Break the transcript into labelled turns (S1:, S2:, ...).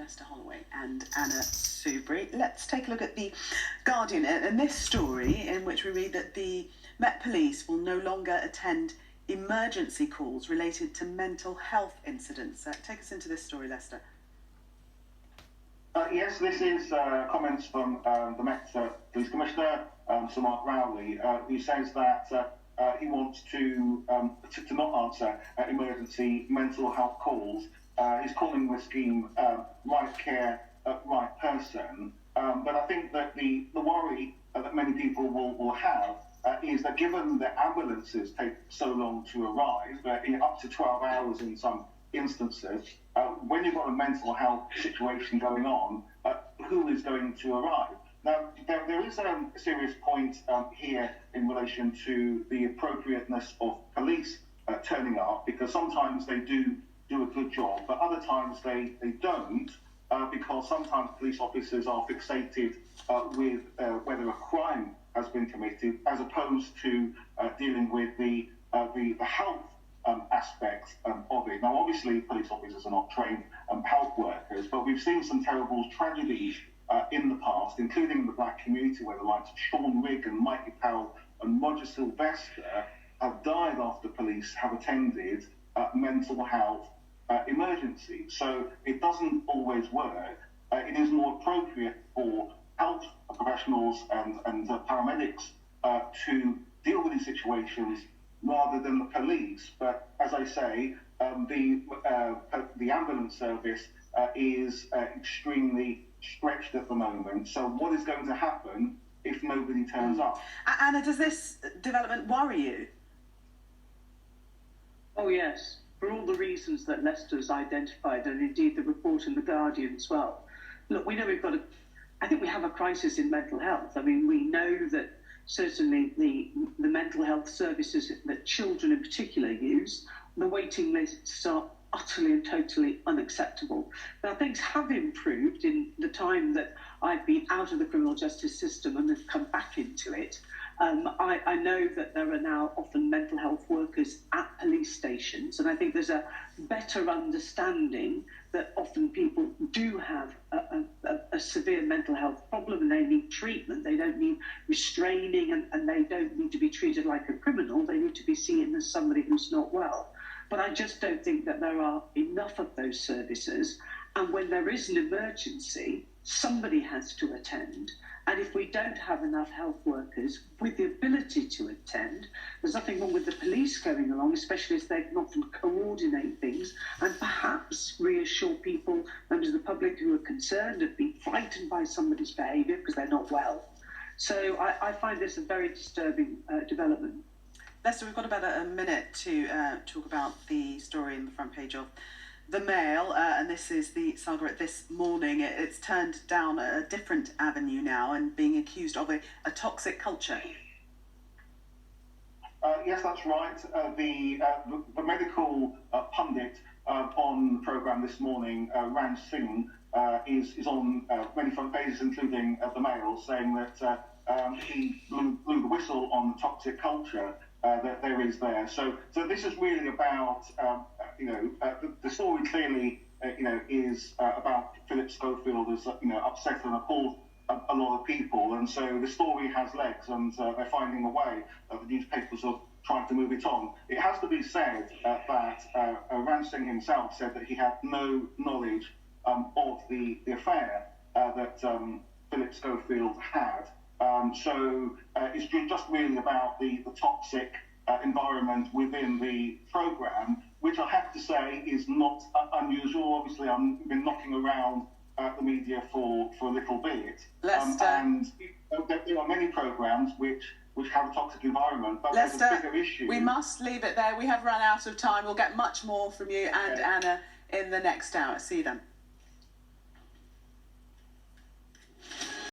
S1: Lester Holloway and Anna Soubry. Let's take a look at the Guardian and this story in which we read that the Met Police will no longer attend emergency calls related to mental health incidents. Take us into this story, Lester.
S2: Yes, this is comments from the Met Police Commissioner, Sir Mark Rowley, who says that he wants to not answer emergency mental health calls. He's calling the scheme right care, right person. But I think that the worry that many people will have is that given that ambulances take so long to arrive, up to 12 hours in some instances, when you've got a mental health situation going on, who is going to arrive? Now, there is a serious point here in relation to the appropriateness of police turning up, because sometimes they do a good job, but other times they don't, because sometimes police officers are fixated with whether a crime has been committed, as opposed to dealing with the health aspect of it. Now, obviously, police officers are not trained health workers, but we've seen some terrible tragedies in the past, including in the black community, where the likes of Sean Rigg and Mikey Powell and Roger Sylvester have died after police have attended mental health emergencies. So it doesn't always work. It is more appropriate for health professionals and paramedics to deal with these situations rather than the police. But as I say, the ambulance service is extremely stretched at the moment. So what is going to happen if nobody turns up?
S1: Anna, does this development worry you?
S3: Oh yes, for all the reasons that Leicester's identified, and indeed the report in the Guardian as well. Look, we know I think we have a crisis in mental health. I mean, we know that certainly the mental health services that children in particular use, the waiting lists are utterly and totally unacceptable. Now, things have improved in the time that I've been out of the criminal justice system and have come back into it. I know that there are now often mental health workers at police stations, and I think there's a better understanding that often people do have a severe mental health problem and they need treatment. They don't need restraining and they don't need to be treated like a criminal. They need to be seen as somebody who's not well. But I just don't think that there are enough of those services. And when there is an emergency, somebody has to attend. And if we don't have enough health workers with the ability to attend, there's nothing wrong with the police going along, especially as they can often coordinate things and perhaps reassure people, members of the public who are concerned, have been frightened by somebody's behaviour because they're not well. So I find this a very disturbing development.
S1: Lester, we've got about a minute to talk about the story in the front page of The Mail, and this is the saga at This Morning. It's turned down a different avenue now and being accused of a toxic culture.
S2: Yes, that's right. The medical pundit on the programme This Morning, Ranj Singh, is on many front pages, including The Mail, saying that he blew the whistle on the toxic culture that there is there. So this is really about, the story clearly, is about Philip Schofield as, upset and appalled a lot of people. And so the story has legs, and they're finding a way. The newspapers are trying to move it on. It has to be said that Ranj Singh himself said that he had no knowledge of the affair that Philip Schofield had. So it's just really about the toxic environment within the programme, which I have to say is not unusual. Obviously, I've been knocking around the media for a little bit. And there are many programmes which have a toxic environment, but
S1: Lester,
S2: there's a bigger issue.
S1: We must leave it there. We have run out of time. We'll get much more from you and Anna in the next hour. See you then.